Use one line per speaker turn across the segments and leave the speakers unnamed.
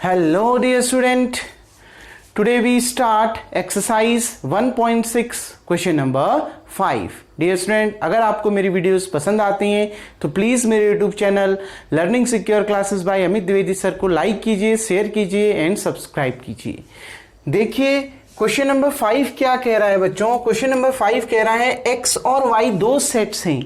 Hello dear student, today we start exercise 1.6 question number 5. Dear student, अगर आपको मेरी videos पसंद आती हैं तो प्लीज़ मेरे YouTube channel learning secure classes bye Amit Dwivedi sir को लाइक कीजिए, शेयर कीजिए एंड सब्सक्राइब कीजिए। देखिए क्वेश्चन नंबर 5 क्या कह रहा है बच्चों। क्वेश्चन नंबर 5 कह रहा है x और y दो सेट्स हैं,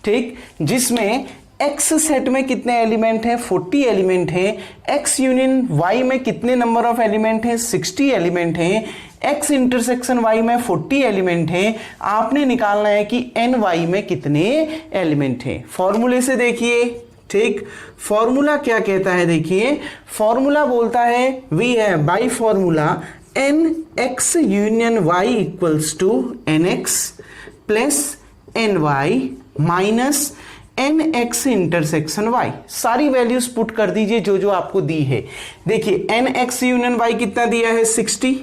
ठीक, जिसमें x सेट में कितने एलिमेंट हैं, 40 एलिमेंट हैं। x यूनियन y में कितने नंबर ऑफ एलिमेंट हैं, 60 एलिमेंट हैं। x इंटरसेक्शन y में 40 एलिमेंट हैं। आपने निकालना है कि ny में कितने एलिमेंट हैं। फॉर्मूले से देखिए, ठीक, फॉर्मूला क्या कहता है, देखिए फॉर्मूला बोलता है वी है by formula nx union y equals to nx plus ny minus nx intersection y। सारी वैल्यूज पुट कर दीजिए जो जो आपको दी है। देखिए nx यूनियन y कितना दिया है 60,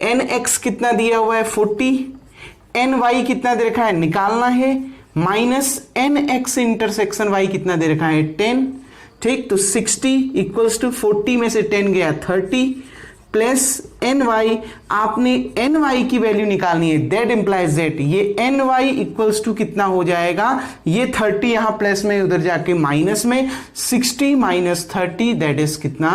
nx कितना दिया हुआ है 40, ny कितना दे रखा है निकालना है, माइनस nx इंटरसेक्शन y कितना दे रखा है 10, ठीक। तो 60 इक्वल्स टू 40 में से 10 गया 30 प्लस ny, आपने ny की वैल्यू निकालनी है, दैट इंप्लाइज दैट ये ny इक्वल्स टू कितना हो जाएगा, ये 30 यहां प्लस में उधर जाके माइनस में, 60 माइनस 30 दैट इज कितना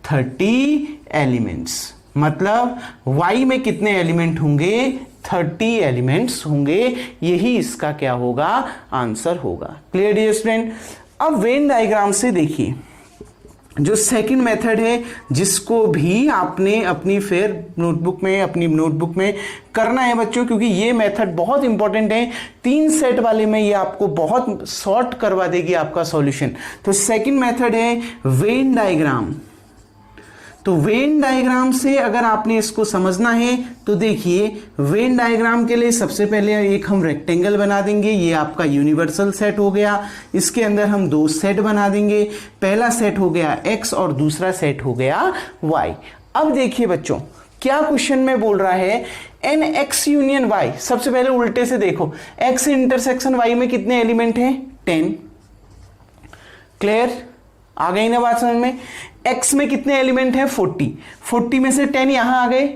30 एलिमेंट्स। मतलब y में कितने एलिमेंट होंगे, 30 एलिमेंट्स होंगे। यही इसका क्या होगा, आंसर होगा। Clear dear student. अब वेन डायग्राम से देखिए, जो सेकंड मेथड है जिसको भी आपने अपनी अपनी नोटबुक में करना है बच्चों, क्योंकि ये मेथड बहुत इंपॉर्टेंट है। 3 सेट वाले में ये आपको बहुत शॉर्ट करवा देगी आपका सॉल्यूशन। तो सेकंड मेथड है वेन डायग्राम। तो वेन डायग्राम से अगर आपने इसको समझना है तो देखिए, वेन डायग्राम के लिए सबसे पहले एक हम रेक्टेंगल बना देंगे। ये आपका यूनिवर्सल सेट हो गया। इसके अंदर हम 2 सेट बना देंगे। पहला सेट हो गया x और दूसरा सेट हो गया y। अब देखिए बच्चों क्या क्वेश्चन में बोल रहा है, nx यूनियन y। सबसे पहले उल्टे से देखो, x इंटरसेक्शन y में कितने एलिमेंट हैं 10। क्लियर, आ गई ना बात समझ में। x में कितने एलिमेंट हैं 40, 40 में से 10 यहां आ गए,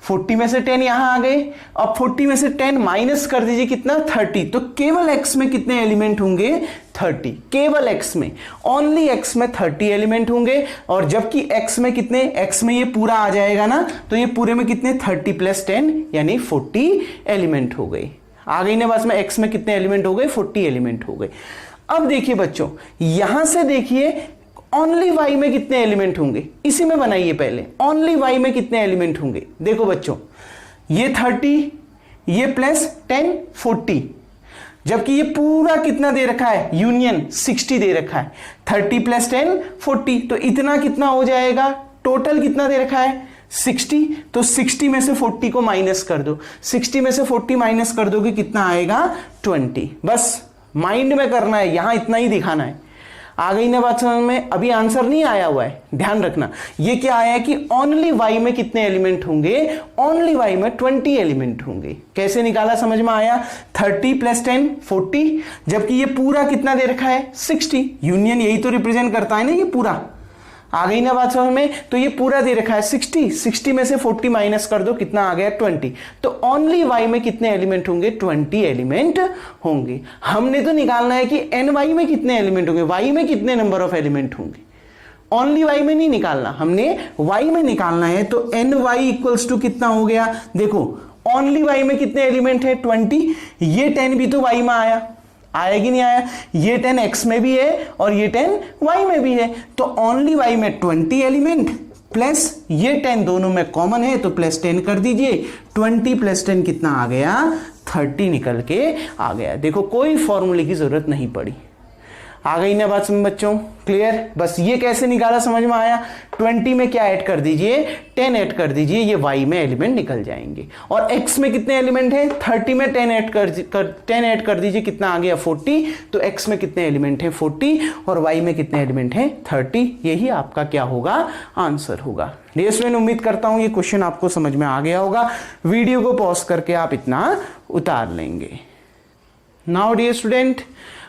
40 में से 10 यहां आ गए। अब 40 में से 10 माइनस कर दीजिए कितना 30। तो केवल x में कितने एलिमेंट होंगे 30, केवल x में, ओनली x में 30 एलिमेंट होंगे। और जबकि x में कितने, x में ये पूरा आ जाएगा ना, तो ये पूरे में कितने 30 प्लस 10 यानी 40 एलिमेंट हो गए। आ गई ना बस में, x में कितने एलिमेंट हो गए 40 एलिमेंट हो गए। अब देखिए बच्चों यहां से देखिए ओनली y में कितने एलिमेंट होंगे, इसी में बनाइए पहले, ओनली y में कितने एलिमेंट होंगे। देखो बच्चों ये 30, ये प्लस 10 40, जबकि ये पूरा कितना दे रखा है यूनियन 60 दे रखा है। 30 प्लस 10 40, तो इतना कितना हो जाएगा, टोटल कितना दे रखा है 60। तो 60 में से 40 को माइनस कर दो, 60 में से 40 माइनस कर दोगे कितना आएगा 20। बस माइंड में करना है, यहां इतना ही दिखाना है। आ गई ना बात समझ में। अभी आंसर नहीं आया हुआ है, ध्यान रखना। ये क्या आया कि ओनली y में कितने एलिमेंट होंगे, ओनली y में 20 एलिमेंट होंगे। कैसे निकाला समझ में आया, 30 प्लस 10 40, जबकि ये पूरा कितना दे रखा है 60। यूनियन यही तो रिप्रेजेंट करता है ना, ये पूरा। आ गई ना बात समझ में। तो ये पूरा दे रखा है 60, 60 में से 40 माइनस कर दो कितना आ गया 20। तो ओनली y में कितने एलिमेंट होंगे 20 एलिमेंट होंगे। हमने तो निकालना है कि ny में कितने एलिमेंट होंगे, y में कितने नंबर ऑफ एलिमेंट होंगे। ओनली y में नहीं निकालना, हमने y में निकालना है। तो ny इक्वल्स टू कितना हो गया, देखो ओनली y में कितने एलिमेंट है 20, ये 10 भी तो y में आया कि नहीं आया, ये 10 x में भी है और ये 10 y में भी है। तो ओनली y में 20 एलिमेंट प्लस ये 10 दोनों में कॉमन है, तो प्लस 10 कर दीजिए। 20 प्लस 10 कितना आ गया 30 निकल के आ गया। देखो कोई फॉर्मूले की जरूरत नहीं पड़ी। आ गई ना बात समझ बच्चों, क्लियर। बस ये कैसे निकाला समझ में आया। 20 में क्या ऐड कर दीजिए 10 ऐड कर दीजिए, ये y में एलिमेंट निकल जाएंगे। और x में कितने एलिमेंट हैं 30 में 10 ऐड कर दीजिए कितना आ गया 40। तो x में कितने एलिमेंट हैं 40 और y में कितने एलिमेंट हैं 30। यही आपका क्या होगा आंसर होगा। डियर स्टूडेंट, उम्मीद करता हूं ये क्वेश्चन आपको समझ में आ गया होगा। वीडियो को पॉज करके आप इतना उतार लेंगे। नाउ डियर स्टूडेंट,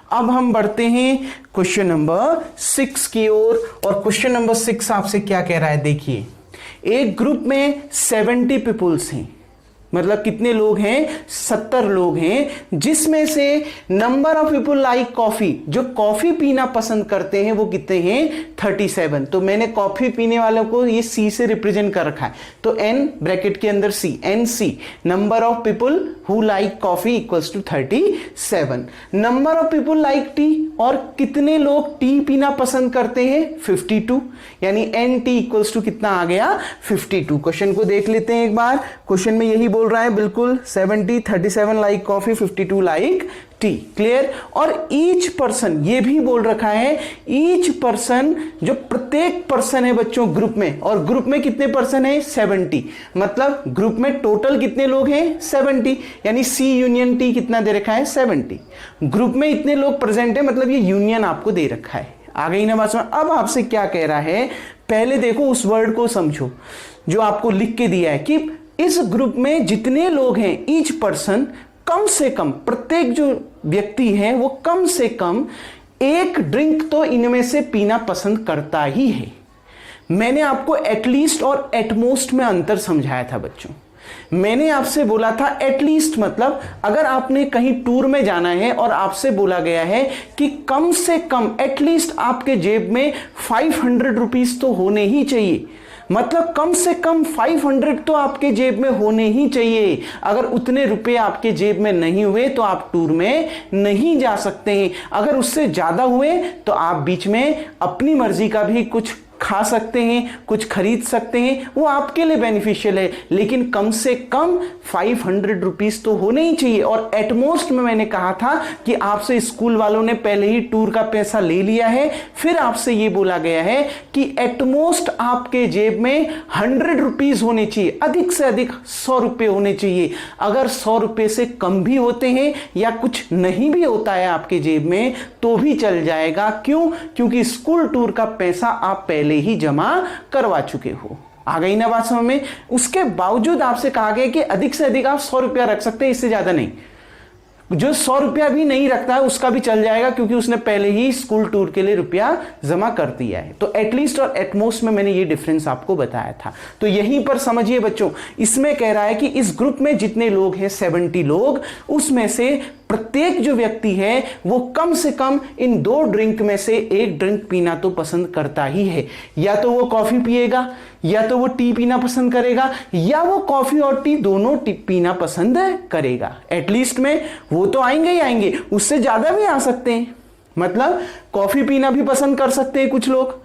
अब हम बढ़ते हैं क्वेश्चन नंबर 6 की ओर। और क्वेश्चन नंबर 6 आपसे क्या कह रहा है, देखिए एक ग्रुप में 70 पीपुल्स हैं, मतलब कितने लोग हैं, 70 लोग हैं, जिसमें से number of people like coffee, जो कॉफी पीना पसंद करते हैं वो कितने हैं, 37। तो मैंने कॉफी पीने वालों को ये सी से रिप्रेजेंट कर रखा है, तो एन ब्रैकेट के अंदर C, N C, number of people who like coffee equals to 37। Number of people like tea, और कितने लोग टी पीना पसंद करते हैं, 52, यानी एन टी इक्वल्स टू कितना आ गया, 52। क्वेश्चन को देख लेते हैं एक बार। क्वेश्चन में यही बोल रहा है बिल्कुल, 70, 37 like coffee, 52 like T, clear. और ईच पर्सन, ये भी बोल रखा है ईच पर्सन, जो प्रत्येक पर्सन है बच्चों ग्रुप में, और ग्रुप में कितने पर्सन है, 70, मतलब ग्रुप में टोटल कितने लोग हैं, 70, यानी सी यूनियन टी कितना दे रखा है, 70। ग्रुप में इतने लोग प्रेजेंट है, मतलब ये यूनियन आपको दे रखा है। आ गई ना बात समझ। अब आपसे क्या कह रहा है, पहले देखो उस वर्ड को समझो जो आपको लिख के दिया है कि इस ग्रुप में जितने लोग हैं, ईच पर्सन, कम से कम, प्रत्येक जो व्यक्ति है वो कम से कम एक ड्रिंक तो इनमें से पीना पसंद करता ही है। मैंने आपको एटलीस्ट और एटमोस्ट में अंतर समझाया था बच्चों। मैंने आपसे बोला था एटलीस्ट मतलब अगर आपने कहीं टूर में जाना है और आपसे बोला गया है कि कम से कम एटलीस्ट आपके जेब में 500 रुपीज तो होने ही चाहिए, मतलब कम से कम 500 तो आपके जेब में होने ही चाहिए। अगर उतने रुपए आपके जेब में नहीं हुए तो आप टूर में नहीं जा सकते हैं। अगर उससे ज्यादा हुए तो आप बीच में अपनी मर्जी का भी कुछ खा सकते हैं, कुछ खरीद सकते हैं, वो आपके लिए बेनिफिशियल है, लेकिन कम से कम 500 रुपीज तो होने ही चाहिए। और एटमोस्ट में मैंने कहा था कि आपसे स्कूल वालों ने पहले ही टूर का पैसा ले लिया है, फिर आपसे ये बोला गया है कि एटमोस्ट आपके जेब में 100 रुपीज होने चाहिए, अधिक से अधिक 100 रुपए होने चाहिए। अगर 100 रुपए से कम भी होते हैं या कुछ नहीं भी होता है आपके जेब में तो भी चल जाएगा। क्यों? क्योंकि स्कूल टूर का पैसा आप पहले ही जमा करवा चुके हो। आ गई ना बात समझ में। उसके बावजूद आपसे कहा गया कि अधिक से अधिक आप 100 रुपया रख सकते हैं, इससे ज्यादा नहीं। जो 100 रुपया भी नहीं रखता है उसका भी चल जाएगा, क्योंकि उसने पहले ही स्कूल टूर के लिए रुपया जमा कर दिया है। तो एटलीस्ट और एटमोस्ट में मैंने ये डिफरेंस आपको बताया था। तो यहीं पर समझिए बच्चों, इसमें कह रहा है कि इस ग्रुप में जितने लोग हैं 70 लोग, उसमें से प्रत्येक जो व्यक्ति है वो कम से कम इन 2 ड्रिंक में से एक ड्रिंक पीना तो पसंद करता ही है। या तो वो कॉफी पिएगा, या तो वो टी पीना पसंद करेगा, या वो कॉफी और टी दोनों पीना पसंद करेगा। एटलीस्ट में वो तो आएंगे ही आएंगे, उससे ज्यादा भी आ सकते हैं। मतलब कॉफी पीना भी पसंद कर सकते हैं कुछ लोग,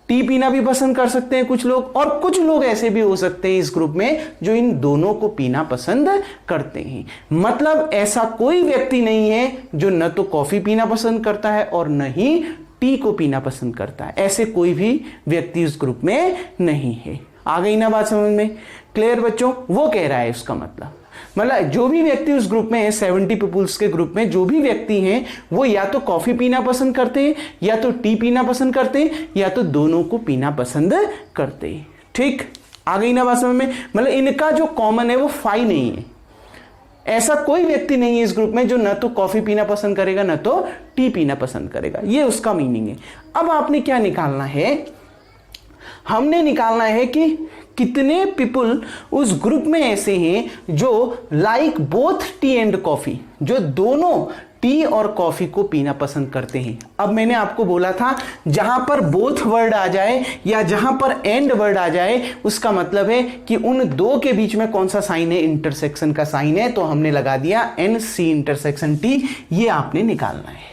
टी पीना भी पसंद कर सकते हैं कुछ लोग, और कुछ लोग ऐसे भी हो सकते हैं इस ग्रुप में जो इन दोनों को पीना पसंद करते हैं। मतलब ऐसा कोई व्यक्ति नहीं है जो न तो कॉफी पीना पसंद करता है और न ही टी को पीना पसंद करता है। ऐसे कोई भी व्यक्ति इस ग्रुप में नहीं है। आ गई ना बात समझ में? क्लियर बच्चों? वो कह रहा है उसका मतलब जो भी व्यक्ति उस ग्रुप में है, 70 पीपुल्स के ग्रुप में जो भी व्यक्ति हैं वो या तो कॉफी पीना पसंद करते हैं, या तो टी पीना पसंद करते हैं, या तो दोनों को पीना पसंद करते हैं। ठीक, आ गई ना बात समझ में? मतलब इनका जो कॉमन है वो 5 नहीं है। ऐसा कोई व्यक्ति नहीं है इस ग्रुप में जो न तो कॉफी पीना पसंद करेगा न तो टी पीना पसंद करेगा। ये उसका मीनिंग है। अब आपने क्या निकालना है? हमने निकालना है कि कितने पीपल उस ग्रुप में ऐसे हैं जो like both T and coffee, जो दोनों टी और कॉफी को पीना पसंद करते हैं। अब मैंने आपको बोला था जहां पर बोथ वर्ड आ जाए या जहां पर एंड वर्ड आ जाए उसका मतलब है कि उन दो के बीच में कौन सा साइन है, इंटरसेक्शन का साइन है। तो हमने लगा दिया एन सी इंटरसेक्शन टी। ये आपने निकालना है।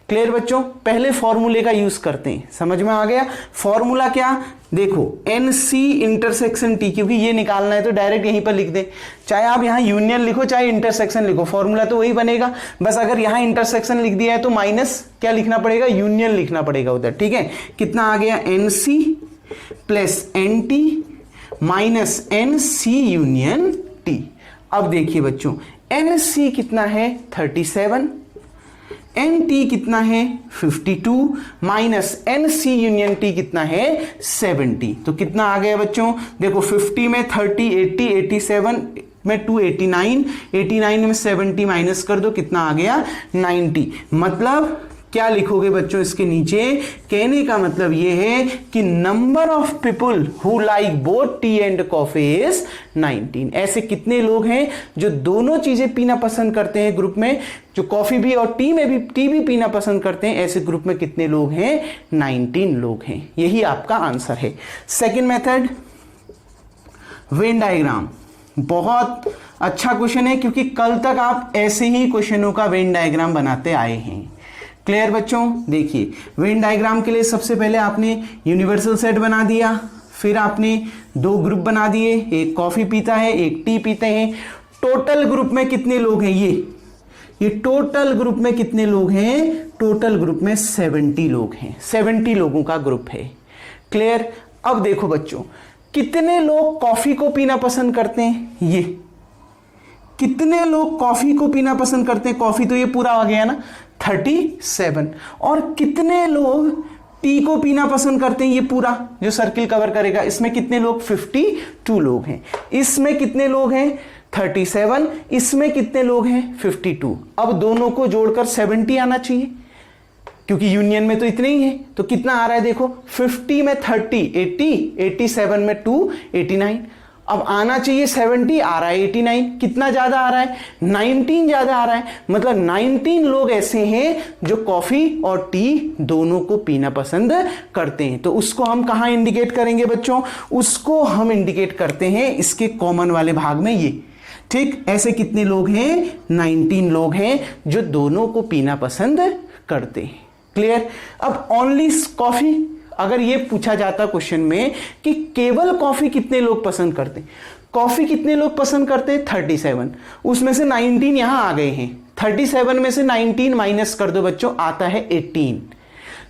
क्लियर बच्चों? पहले फॉर्मूले का यूज करते हैं। समझ में आ गया? फॉर्मूला क्या? देखो एन सी इंटरसेक्शन टी, क्योंकि ये निकालना है तो डायरेक्ट यहीं पर लिख दे। चाहे आप यहां यूनियन लिखो चाहे इंटरसेक्शन लिखो, फॉर्मूला तो वही बनेगा। बस अगर यहां इंटरसेक्शन लिख दिया है तो माइनस क्या लिखना पड़ेगा, यूनियन लिखना पड़ेगा उधर। ठीक है, कितना आ गया? N C plus N T minus N C union T. अब देखिए बच्चों, एन सी कितना है 37, एन टी कितना है 52 minus N C union T कितना है 70। तो कितना आ गया बच्चों? देखो 50 में 30 80 87 में 2 89, 89 में 70 माइनस कर दो, कितना आ गया 90। मतलब क्या लिखोगे बच्चों इसके नीचे, कहने का मतलब ये है कि number of people who like both T and coffee is 19। ऐसे कितने लोग हैं जो दोनों चीजें पीना पसंद करते हैं ग्रुप में, जो कॉफी भी और टी भी पीना पसंद करते हैं, ऐसे ग्रुप में कितने लोग हैं, 19 लोग हैं। यही आपका आंसर है। Second method, Venn diagram. बहुत अच्छा क्वेश्चन है क्योंकि कल तक आप ऐसे ही क्वेश्चनों का वेन डायग्राम बनाते आए हैं। क्लियर बच्चों, देखिए वेन डायग्राम के लिए सबसे पहले आपने यूनिवर्सल सेट बना दिया, फिर आपने दो ग्रुप बना दिए, एक कॉफी पीता है एक टी पीते हैं। टोटल ग्रुप में कितने लोग हैं, ये टोटल ग्रुप में कितने लोग हैं, टोटल ग्रुप में 70 लोग हैं, 70 लोगों का ग्रुप है। क्लियर। अब देखो बच्चों, कितने लोग कॉफी को पीना पसंद करते हैं, ये कितने लोग कॉफी को पीना पसंद करते हैं, कॉफी तो ये पूरा आ गया ना 37। और कितने लोग टी को पीना पसंद करते हैं, ये पूरा जो सर्किल कवर करेगा, इसमें कितने लोग, 52 लोग हैं। इसमें कितने लोग हैं, 37। इसमें कितने लोग हैं, 52। अब दोनों को जोड़कर 70 आना चाहिए क्योंकि यूनियन में तो इतने ही है। तो कितना आ रहा है देखो, 50 में 30 80, 87 में 2 89। अब आना चाहिए 70, आ रहा है 89। कितना ज्यादा आ रहा है, 19 ज्यादा आ रहा है। मतलब 19 लोग ऐसे हैं जो कॉफी और टी दोनों को पीना पसंद करते हैं। तो उसको हम कहां इंडिकेट करेंगे बच्चों, उसको हम इंडिकेट करते हैं इसके कॉमन वाले भाग में, ये ठीक। ऐसे कितने लोग हैं, 19 लोग हैं जो दोनों को पीना पसंद करते हैं। क्लियर। अब ओनली कॉफी, अगर ये पूछा जाता क्वेश्चन में कि केवल कॉफी कितने लोग पसंद करते हैं, कॉफी कितने लोग पसंद करते हैं, 37। उसमें से 19 यहां आ गए हैं। 37 में से 19 माइनस कर दो बच्चों, आता है 18।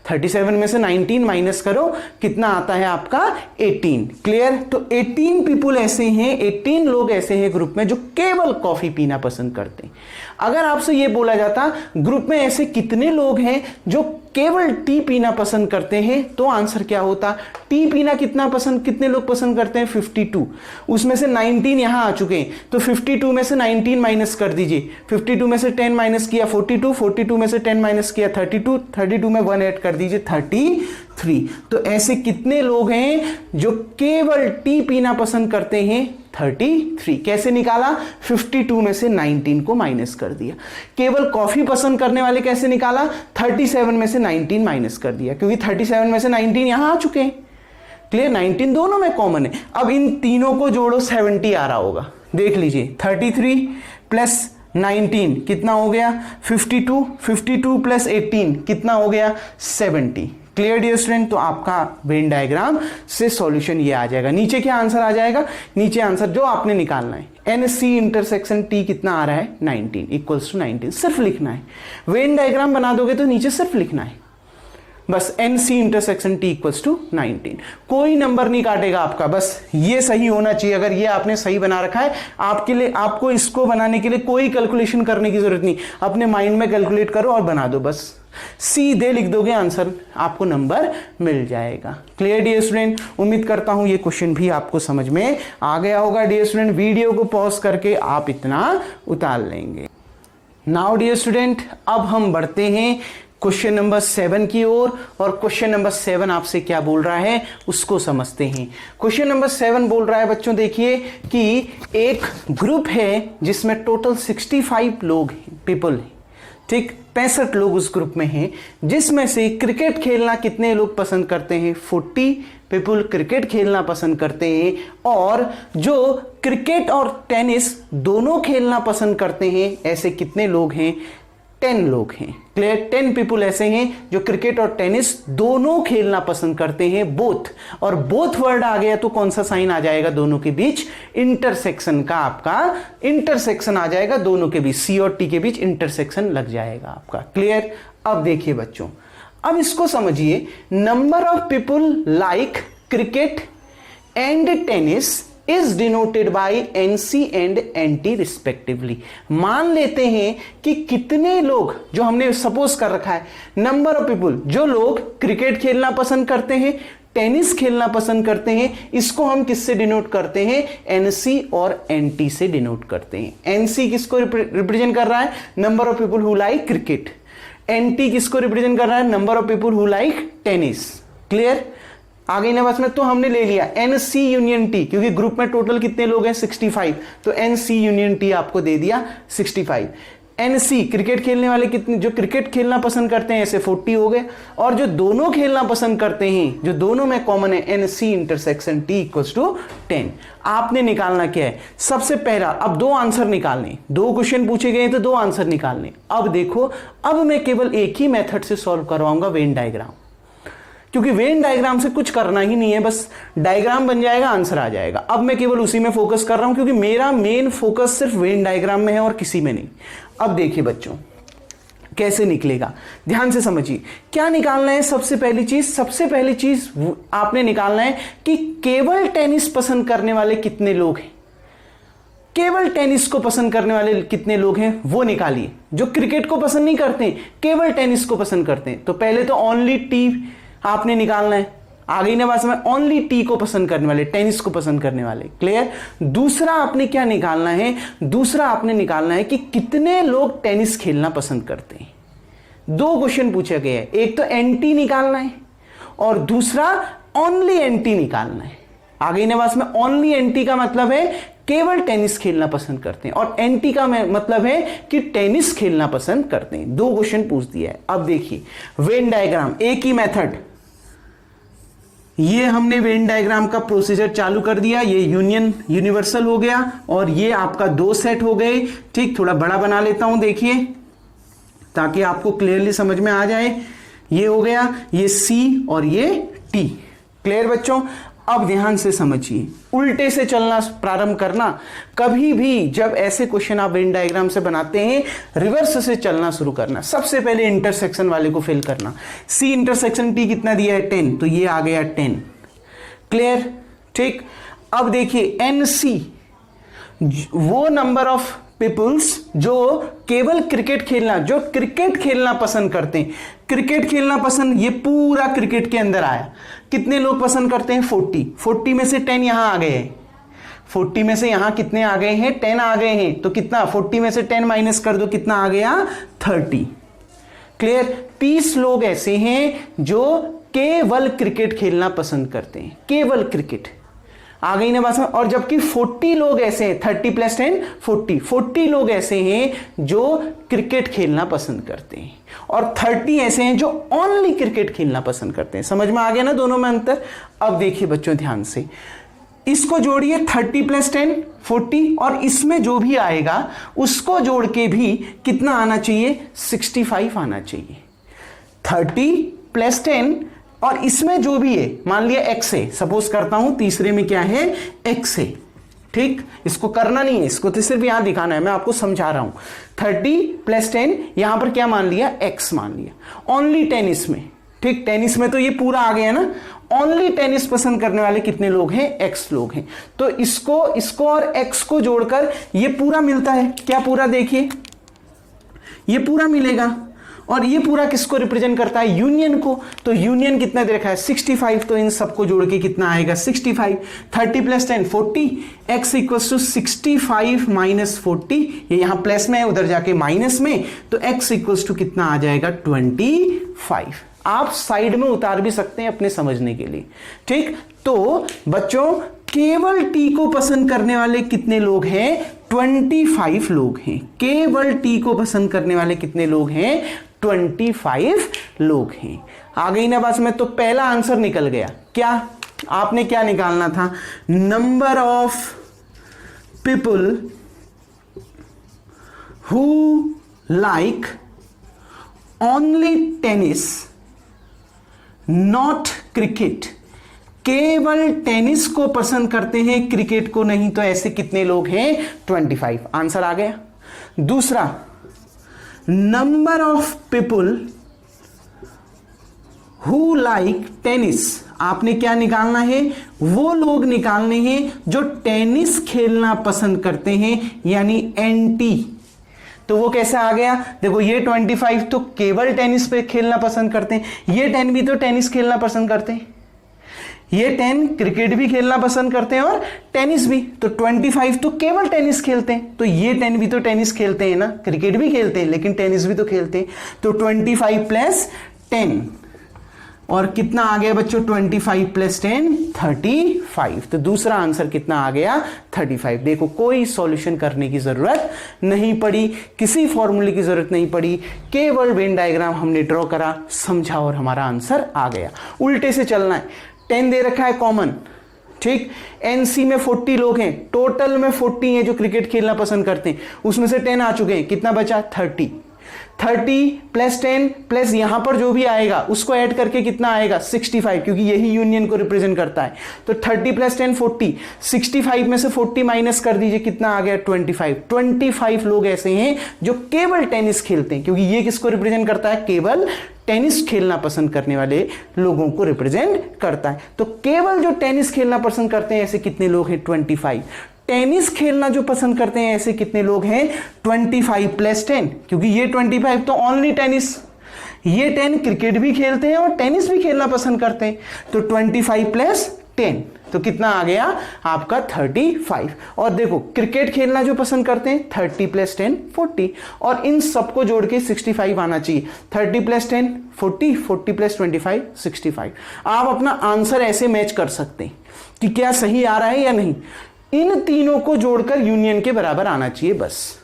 37 में से 19 माइनस करो, कितना आता है आपका 18। क्लियर। तो 18 पीपल ऐसे हैं, 18 लोग ऐसे हैं ग्रुप में जो केवल कॉफी पीना पसंद करते हैं। अगर आपसे यह बोला जाता ग्रुप में ऐसे कितने लोग हैं जो केवल टी पीना पसंद करते हैं, तो आंसर क्या होता, टी पीना कितने लोग पसंद करते हैं, 52। उसमें से 19 यहां आ चुके हैं, तो 52 में से 19 माइनस कर दीजिए। 52 में से 10 माइनस किया 42, 42 में से 10 माइनस किया 32, 32 में 1 ऐड कर दीजिए 33। तो ऐसे कितने लोग हैं जो केवल टी पीना पसंद करते हैं, 33। कैसे निकाला, 52 में से 19 को माइनस कर दिया। केवल कॉफी पसंद करने वाले कैसे निकाला, 37 में से 19 माइनस कर दिया, क्योंकि 37 में से 19 यहां आ चुके हैं। क्लियर। 19 दोनों में कॉमन है। अब इन तीनों को जोड़ो, 70 आ रहा होगा। देख लीजिए, 33 प्लस 19 कितना हो गया, 52। 52 प्लस 18 कितना हो गया, 70। Clear dear student. तो आपका वेन डायग्राम से सॉल्यूशन ये आ जाएगा। नीचे क्या आंसर आ जाएगा, नीचे आंसर जो आपने निकालना है, NC इंटरसेक्शन T कितना आ रहा है, 19 इक्वल्स टू 19, सिर्फ लिखना है। वेन डायग्राम बना दोगे तो नीचे सिर्फ लिखना है बस, NC intersection T equals to 19। कोई नंबर नहीं काटेगा आपका, बस ये सही होना चाहिए। अगर ये आपने सही बना रखा है, आपके लिए, आपको इसको बनाने के लिए कोई कैलकुलेशन करने की जरूरत नहीं, अपने माइंड में कैलकुलेट करो और बना दो, बस सीधे लिख दोगे आंसर, आपको नंबर मिल जाएगा। Clear dear student. उम्मीद करता हूं ये क्वेश्चन भी आपको समझ में आ गया होगा डियर स्टूडेंट। वीडियो को पॉज करके आप इतना उतार लेंगे। नाउ डियर स्टूडेंट, अब हम बढ़ते हैं क्वेश्चन नंबर 7 की ओर, और क्वेश्चन नंबर 7 आपसे क्या बोल रहा है उसको समझते हैं। क्वेश्चन नंबर 7 बोल रहा है बच्चों, देखिए कि एक ग्रुप है जिसमें टोटल 65 लोग हैं, पीपल हैं, ठीक, 65 लोग उस ग्रुप में हैं, जिसमें से क्रिकेट खेलना कितने लोग पसंद करते हैं, 40 पीपल क्रिकेट खेलना पसंद करते हैं। और जो क्रिकेट और टेनिस दोनों खेलना पसंद करते हैं, ऐसे कितने लोग हैं, 10 लोग हैं। क्लियर। 10 पीपल ऐसे हैं जो क्रिकेट और टेनिस दोनों खेलना पसंद करते हैं, बोथ। और बोथ वर्ड आ गया तो कौन सा साइन आ जाएगा दोनों के बीच, इंटरसेक्शन का, आपका इंटरसेक्शन आ जाएगा दोनों के बीच, C और T के बीच इंटरसेक्शन लग जाएगा आपका। क्लियर। अब देखिए बच्चों, अब इसको समझिए, number of people like cricket and tennis is denoted by NC and NT respectively. मान लेते हैं कि कितने लोग, जो हमने सपोज कर रखा है नंबर ऑफ पीपुल, जो लोग क्रिकेट खेलना पसंद करते हैं, टेनिस खेलना पसंद करते हैं, इसको हम किससे डिनोट करते हैं? एनसी और एनटी से डिनोट करते हैं। एनसी किसको रिप्रेजेंट कर रहा है? Number of people who like cricket. NT किसको रिप्रेजेंट कर रहा है? Number of people who like tennis. Clear? आ गई ना बस में। तो हमने ले लिया एनसी यूनियन टी, क्योंकि ग्रुप में टोटल कितने लोग हैं? 65, तो एनसी यूनियन टी आपको दे दिया 65। एनसी क्रिकेट खेलने वाले कितने, जो क्रिकेट खेलना पसंद करते हैं, ऐसे 40 हो गए। और जो दोनों खेलना पसंद करते हैं, जो दोनों में कॉमन है, NC intersection T equals to 10। आपने निकालना क्या है? सबसे पहला, अब दो आंसर निकालने, दो क्वेश्चन पूछे गए तो दो आंसर निकालने। अब देखो, अब मैं केवल एक ही मेथड से सॉल्व करवाऊंगा, वेन डायग्राम, क्योंकि वेन डायग्राम से कुछ करना ही नहीं है, बस डायग्राम बन जाएगा, आंसर आ जाएगा। अब मैं केवल उसी में फोकस कर रहा हूं, क्योंकि मेरा मेन फोकस सिर्फ वेन डायग्राम में है और किसी में नहीं। अब देखिए बच्चों, कैसे निकलेगा, ध्यान से समझिए। क्या निकालना है? सबसे पहली चीज आपने निकालना है कि केवल टेनिस पसंद करने वाले कितने लोग हैं। केवल टेनिस को पसंद करने वाले कितने लोग हैं वो निकालिए। जो क्रिकेट को पसंद नहीं करते, केवल टेनिस को पसंद करते हैं। तो पहले तो ओनली टी आपने निकालना है। आ गई ना बात में? ओनली टी को पसंद करने वाले, टेनिस को पसंद करने वाले। क्लियर? दूसरा आपने क्या निकालना है? दूसरा आपने निकालना है कि कितने लोग टेनिस खेलना पसंद करते हैं। दो क्वेश्चन पूछे गए हैं, एक तो एंटी निकालना है और दूसरा ओनली एंटी निकालना है। आ गई ना बात में? ओनली एंटी का मतलब है केवल टेनिस खेलना पसंद करते हैं, और एंटी का मतलब है कि टेनिस खेलना पसंद करते हैं। दो क्वेश्चन पूछ दिया है। अब देखिए वेन डायग्राम, एक ही मेथड, ये हमने वेन डायग्राम का प्रोसीजर चालू कर दिया। ये यूनियन यूनिवर्सल हो गया और ये आपका दो सेट हो गए। ठीक, थोड़ा बड़ा बना लेता हूं, देखिए, ताकि आपको क्लियरली समझ में आ जाए। ये हो गया, ये सी और ये टी। क्लियर बच्चों? अब ध्यान से समझिए, उल्टे से चलना प्रारंभ करना। कभी भी जब ऐसे क्वेश्चन आप वेन डायग्राम से बनाते हैं, रिवर्स से चलना शुरू करना। सबसे पहले इंटरसेक्शन वाले को फिल करना। सी इंटरसेक्शन टी कितना दिया है? 10, तो ये आ गया 10। क्लियर? ठीक। अब देखिए एनसी, वो नंबर ऑफ पीपुल्स जो केवल क्रिकेट खेलना पसंद करते हैं। क्रिकेट खेलना पसंद, ये पूरा क्रिकेट के अंदर आया। कितने लोग पसंद करते हैं? 40 में से 10 यहां आ गए हैं। 40 में से यहां कितने आ गए हैं? 10 आ गए हैं। तो कितना? 40 में से 10 माइनस कर दो, कितना आ गया? 30। क्लियर? 30 लोग ऐसे हैं जो केवल क्रिकेट खेलना पसंद करते हैं, केवल क्रिकेट। आ गई ना बात में? और जबकि 40 लोग ऐसे हैं, 30 + 10 40 लोग ऐसे हैं जो क्रिकेट खेलना पसंद करते हैं, और 30 ऐसे हैं जो ओनली क्रिकेट खेलना पसंद करते हैं। समझ में आ गया ना दोनों में अंतर? अब देखिए बच्चों ध्यान से, इसको जोड़िए, 30 + 10 40, और इसमें जो भी आएगा उसको जोड़ के भी कितना आना चाहिए? 65 आना चाहिए। 30 + 10 और इसमें जो भी है, मान लिया x है, सपोज करता हूं तीसरे में क्या है? x है। ठीक, इसको करना नहीं है, इसको तो सिर्फ यहां दिखाना है, मैं आपको समझा रहा हूं। 30 + 10 यहां पर क्या मान लिया? x मान लिया। ओनली टेनिस में, ठीक, टेनिस में तो ये पूरा आ गया ना। ओनली टेनिस पसंद करने वाले कितने लोग हैं? x लोग हैं। तो इसको और x को जोड़कर ये पूरा मिलता है। क्या पूरा? देखिए ये पूरा मिलेगा, और ये पूरा किसको रिप्रेजेंट करता है? यूनियन को। तो यूनियन कितना दे रखा है? 65। तो इन सबको जोड़ के कितना आएगा? 65। 30 + 10 40, x = 65 - 40। ये यहां प्लस में है, उधर जाके माइनस में, तो x = कितना आ जाएगा? 25। आप साइड में उतार भी सकते हैं अपने समझने के लिए। ठीक, तो बच्चों केवल टी को पसंद करने वाले कितने लोग हैं? 25 लोग हैं। केवल टी को पसंद करने वाले कितने लोग हैं? 25 लोग हैं। आ गई ना बात में? तो पहला आंसर निकल गया। क्या आपने क्या निकालना था? Number of people who like only tennis not cricket. केवल टेनिस को पसंद करते हैं, क्रिकेट को नहीं। तो ऐसे कितने लोग हैं? 25। आंसर आ गया। दूसरा, number of people who like tennis, आपने क्या निकालना है, वो लोग निकालने हैं जो टेनिस खेलना पसंद करते हैं, यानी एंटी। तो वो कैसा आ गया, देखो ये 25 तो केवल टेनिस पे खेलना पसंद करते हैं, ये 10 भी तो टेनिस खेलना पसंद करते हैं, ये 10 क्रिकेट भी खेलना पसंद करते हैं और टेनिस भी, तो 25 तो केवल टेनिस खेलते हैं, तो ये 10 भी तो टेनिस खेलते हैं ना, क्रिकेट भी खेलते हैं लेकिन टेनिस भी तो खेलते हैं, तो 25 प्लस 10 और कितना आ गया बच्चों, 25 प्लस 10 35। तो दूसरा आंसर कितना आ गया, 35। देखो कोई सॉल्यूशन करने की जरूरत नहीं पड़ी, किसी फॉर्मूले की जरूरत नहीं पड़ी, केवल वेन डायग्राम हमने ड्रॉ करा, समझा और हमारा आंसर आ गया। उल्टे से चलना है, 10 दे रखा है कॉमन, ठीक, एनसी में 40 लोग हैं, टोटल में 40 हैं जो क्रिकेट खेलना पसंद करते हैं, उसमें से 10 आ चुके हैं, कितना बचा 30 प्लस 10 प्लस यहां पर जो भी आएगा उसको ऐड करके कितना आएगा 65, क्योंकि यही यूनियन को रिप्रेजेंट करता है। तो 30 प्लस 10 40, 65 में से 40 माइनस कर दीजिए, कितना आ गया 25 लोग ऐसे हैं जो केवल टेनिस खेलते हैं, क्योंकि ये किसको रिप्रेजेंट करता है, केवल टेनिस खेलना पसंद करने वाले लोगों को रिप्रेजेंट करता है। तो केवल जो टेनिस खेलना पसंद करते हैं ऐसे कितने लोग हैं 25, टेनिस खेलना जो पसंद करते हैं ऐसे कितने लोग हैं 25 प्लस 10, क्योंकि ये 25 तो ओनली टेनिस, ये 10 क्रिकेट भी खेलते हैं और टेनिस भी खेलना पसंद करते हैं, तो 25 प्लस 10 तो कितना आ गया आपका 35। और देखो क्रिकेट खेलना जो पसंद करते हैं 30 प्लस 10 40, और इन सबको जोड़ के 65 आना चाहिए, 30 प्लस 10 40, 40 प्लस 25 65। आप अपना आंसर ऐसे मैच कर सकते हैं कि क्या सही आ रहा है या नहीं, इन तीनों को जोड़कर यूनियन के बराबर आना चाहिए, बस।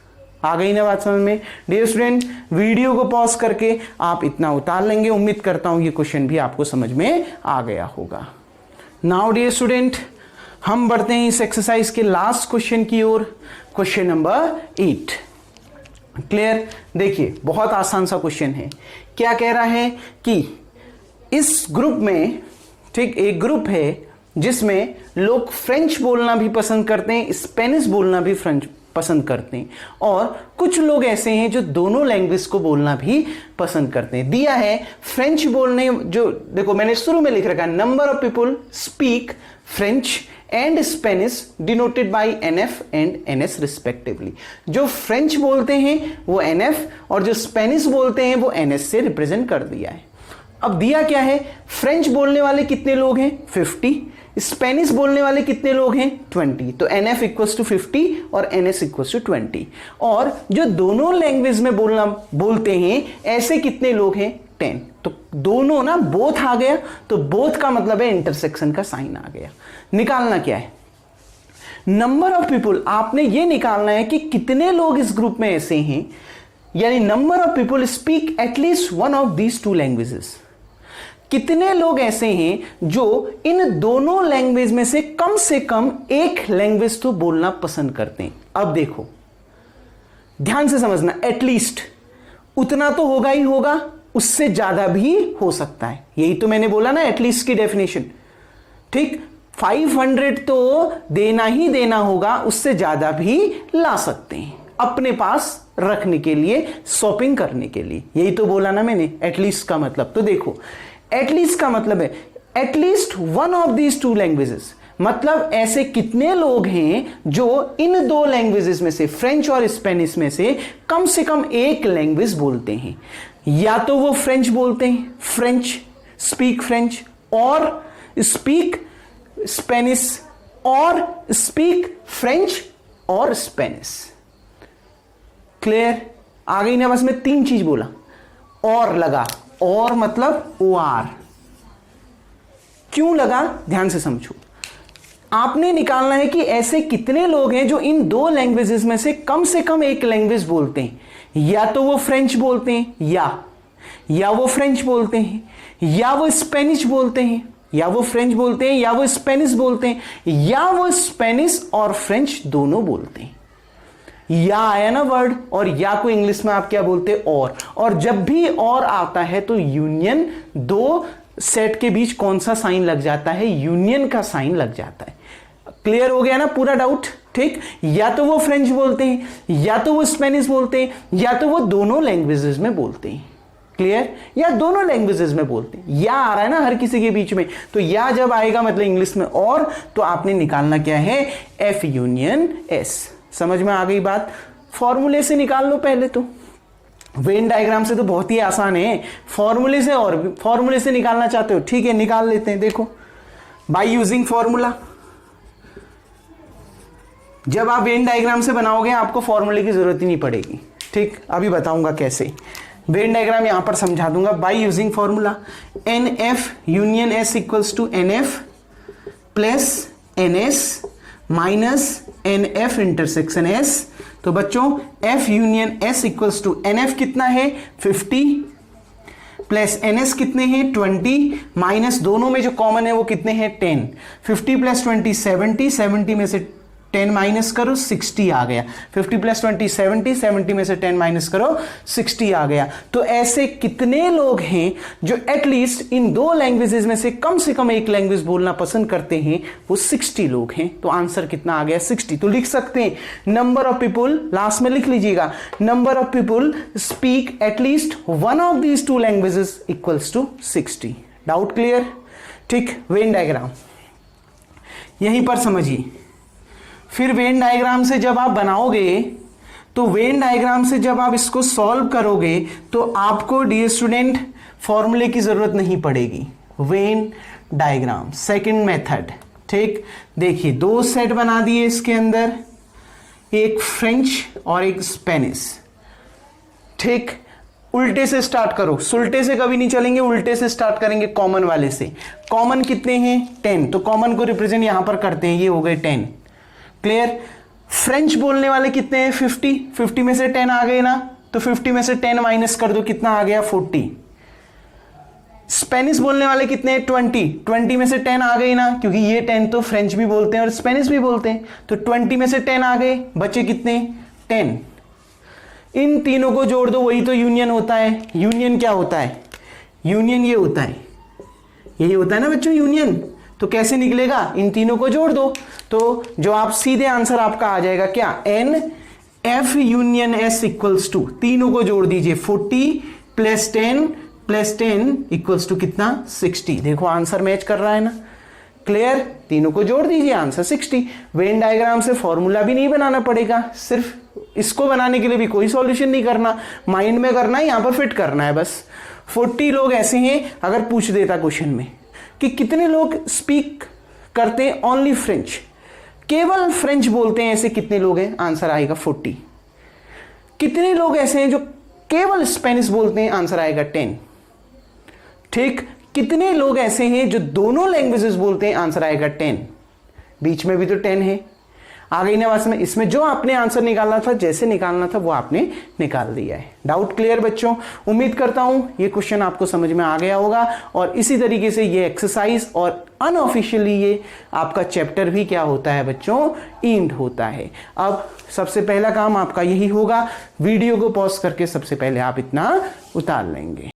आ गई ना बात समझ में। डियर स्टूडेंट, वीडियो को पॉज करके आप इतना उतार लेंगे, उम्मीद करता हूं ये क्वेश्चन भी आपको समझ में आ गया होगा। नाउ डियर स्टूडेंट, हम बढ़ते हैं इस एक्सरसाइज के लास्ट क्वेश्चन की ओर, क्वेश्चन नंबर 8। क्लियर, देखिए बहुत आसान सा क्वेश्चन है। क्या कह रहा है कि इस ग्रुप में, ठीक, एक ग्रुप है जिसमें लोग फ्रेंच बोलना भी पसंद करते हैं, स्पेनिश बोलना भी फ्रेंच पसंद करते हैं, और कुछ लोग ऐसे हैं जो दोनों लैंग्वेज को बोलना भी पसंद करते हैं। दिया है फ्रेंच बोलने, जो देखो मैंने शुरू में लिख रखा है, number of people speak French and Spanish denoted by NF and NS respectively. जो फ्रेंच बोलते हैं वो NF और जो स्पेनिश बोलते हैं वो NS से रिप्रेजेंट कर दिया है। अब दिया क्या है, फ्रेंच बोलने वाले कितने लोग हैं 50, स्पेनिश बोलने वाले कितने लोग हैं 20, तो NF इक्वल्स टू 50 और NS इक्वल्स टू 20, और जो दोनों लैंग्वेज में बोलते हैं ऐसे कितने लोग हैं 10। तो दोनों ना बोथ आ गया, तो बोथ का मतलब है इंटरसेक्शन का साइन आ गया। निकालना क्या है, नंबर ऑफ पीपल, आपने ये निकालना है कि कितने लोग इस ग्रुप में ऐसे हैं, यानी number of people speak at least one of these two languages. कितने लोग ऐसे हैं जो इन दोनों लैंग्वेज में से कम एक लैंग्वेज तो बोलना पसंद करते हैं। अब देखो ध्यान से समझना, एटलीस्ट उतना तो होगा ही होगा, उससे ज्यादा भी हो सकता है, यही तो मैंने बोला ना एटलीस्ट की डेफिनेशन, ठीक। 500 तो देना ही देना होगा, उससे ज्यादा भी ला सकते हैं अपने पास रखने के लिए, शॉपिंग करने के लिए, यही तो बोला ना मैंने एटलीस्ट का मतलब। तो देखो एटलीस्ट का मतलब है at least one of these two languages, मतलब ऐसे कितने लोग हैं जो इन दो लैंग्वेजेस में से, फ्रेंच और स्पेनिश में से कम एक लैंग्वेज बोलते हैं। या तो वो फ्रेंच बोलते हैं, फ्रेंच, स्पीक फ्रेंच, और स्पीक स्पेनिश, और स्पीक फ्रेंच और स्पेनिश। क्लियर, आ गई ना, बस मैं 3 चीज बोला, और लगा, और मतलब OR क्यों लगा, ध्यान से समझो। आपने निकालना है कि ऐसे कितने लोग हैं जो इन दो लैंग्वेजेस में से कम एक लैंग्वेज बोलते हैं, या तो वो फ्रेंच बोलते हैं, या वो फ्रेंच बोलते हैं, या वो स्पेनिश बोलते हैं, या वो फ्रेंच बोलते हैं, या वो स्पेनिश बोलते हैं, या वो स्पेनिश और फ्रेंच दोनों बोलते हैं। या आया ना वर्ड, और या को इंग्लिश में आप क्या बोलते हैं, और जब भी और आता है तो यूनियन, दो सेट के बीच कौन सा साइन लग जाता है, यूनियन का साइन लग जाता है। क्लियर हो गया ना पूरा डाउट, ठीक। या तो वो फ्रेंच बोलते हैं, या तो वो स्पेनिश बोलते हैं, या तो वो दोनों लैंग्वेजेस में बोलते हैं। क्लियर? या दोनों लैंग्वेजेस में बोलते हैं, या आ रहा है ना हर किसी के बीच में, तो या जब आएगा मतलब इंग्लिश में और, तो आपने निकालना क्या है, एफ यूनियन एस। समझ में आ गई बात? फॉर्मूले से निकाल लो पहले तो, वेन डायग्राम से तो बहुत ही आसान है, फॉर्मूले से, और फॉर्मूले से निकालना चाहते हो, ठीक है निकाल लेते हैं। देखो बाय यूजिंग फॉर्मूला, जब आप वेन डायग्राम से बनाओगे आपको फॉर्मूले की जरूरत ही नहीं पड़ेगी, ठीक? अभी बताऊंगा कैसे, वेन डायग्राम यहां पर समझा दूंगा। By using formula N F union S equals to N F plus N S minus N F intersection S. तो बच्चों F union S equals to N F कितना है 50 प्लस एन एस कितने हैं 20 माइनस दोनों में जो कॉमन है वो कितने हैं 10। 50 प्लस 20 70, 70 में से 10 माइनस करो 60 आ गया। 50 प्लस 20 70, 70 में से 10 माइनस करो 60 आ गया। तो ऐसे कितने लोग हैं जो एटलीस्ट इन दो लैंग्वेजेस में से कम एक लैंग्वेज बोलना पसंद करते हैं? वो 60 लोग हैं। तो आंसर कितना आ गया 60। तो लिख सकते हैं नंबर ऑफ पीपुल, लास्ट में लिख लीजिएगा, number of people speak at least one of these two languages equals to 60। Doubt clear? ठीक, वेन डायग्राम यहीं पर समझिए। फिर वेन डायग्राम से जब आप बनाओगे, तो वेन डायग्राम से जब आप इसको सॉल्व करोगे तो आपको डियर स्टूडेंट फॉर्मूले की जरूरत नहीं पड़ेगी। वेन डायग्राम सेकंड मेथड, ठीक? देखिए दो सेट बना दिए इसके अंदर, एक फ्रेंच और एक स्पेनिश, ठीक? उल्टे से स्टार्ट करो, सुल्टे से कभी नहीं चलेंगे, उल्टे से स्टार्ट करेंगे कॉमन वाले से। कॉमन कितने हैं 10, तो कॉमन को रिप्रेजेंट यहां पर करते हैं, ये हो गए 10। क्लियर? फ्रेंच बोलने वाले कितने हैं 50, 50 में से 10 आ गए ना, तो 50 में से 10 माइनस कर दो, कितना आ गया 40। स्पेनिश बोलने वाले कितने हैं 20, 20 में से 10 आ गए ना, क्योंकि ये 10 तो फ्रेंच भी बोलते हैं और स्पेनिश भी बोलते हैं, तो 20 में से 10 आ गए, बचे कितने 10। इन तीनों को जोड़ दो, वही तो यूनियन होता है। यूनियन क्या होता है? यूनियन ये होता है, यही होता है ना बच्चों यूनियन। तो कैसे निकलेगा? इन तीनों को जोड़ दो, तो जो आप सीधे आंसर आपका आ जाएगा क्या, N F union S equals to, तीनों को जोड़ दीजिए 40 प्लस 10 इक्वल्स टू कितना 60। देखो आंसर मैच कर रहा है ना, क्लियर? तीनों को जोड़ दीजिए, आंसर 60। वेन डायग्राम से फॉर्मूला भी नहीं बनाना पड़ेगा, सिर्फ इसको बनाने के लिए भी कोई सॉल्यूशन नहीं करना, माइंड में करना है, यहां पर फिट करना है बस। 40 लोग ऐसे हैं, अगर पूछ देता क्वेश्चन में कि कितने लोग स्पीक करते हैं ओनली फ्रेंच, केवल फ्रेंच बोलते हैं, ऐसे कितने लोग हैं? आंसर आएगा 40। कितने लोग ऐसे हैं जो केवल स्पेनिश बोलते हैं? आंसर आएगा 10। ठीक, कितने लोग ऐसे हैं जो दोनों लैंग्वेजेस बोलते हैं? आंसर आएगा 10। बीच में भी तो 10 है। आ गई ना बात में? इसमें जो आपने आंसर निकालना था, जैसे निकालना था, वो आपने निकाल दिया है। डाउट क्लियर बच्चों? उम्मीद करता हूं ये क्वेश्चन आपको समझ में आ गया होगा, और इसी तरीके से ये एक्सरसाइज और अनऑफिशियली ये आपका चैप्टर भी क्या होता है बच्चों, एंड होता है। अब सबसे पहला काम आपका यही होगा, वीडियो को पॉज करके सबसे पहले आप इतना उतार लेंगे।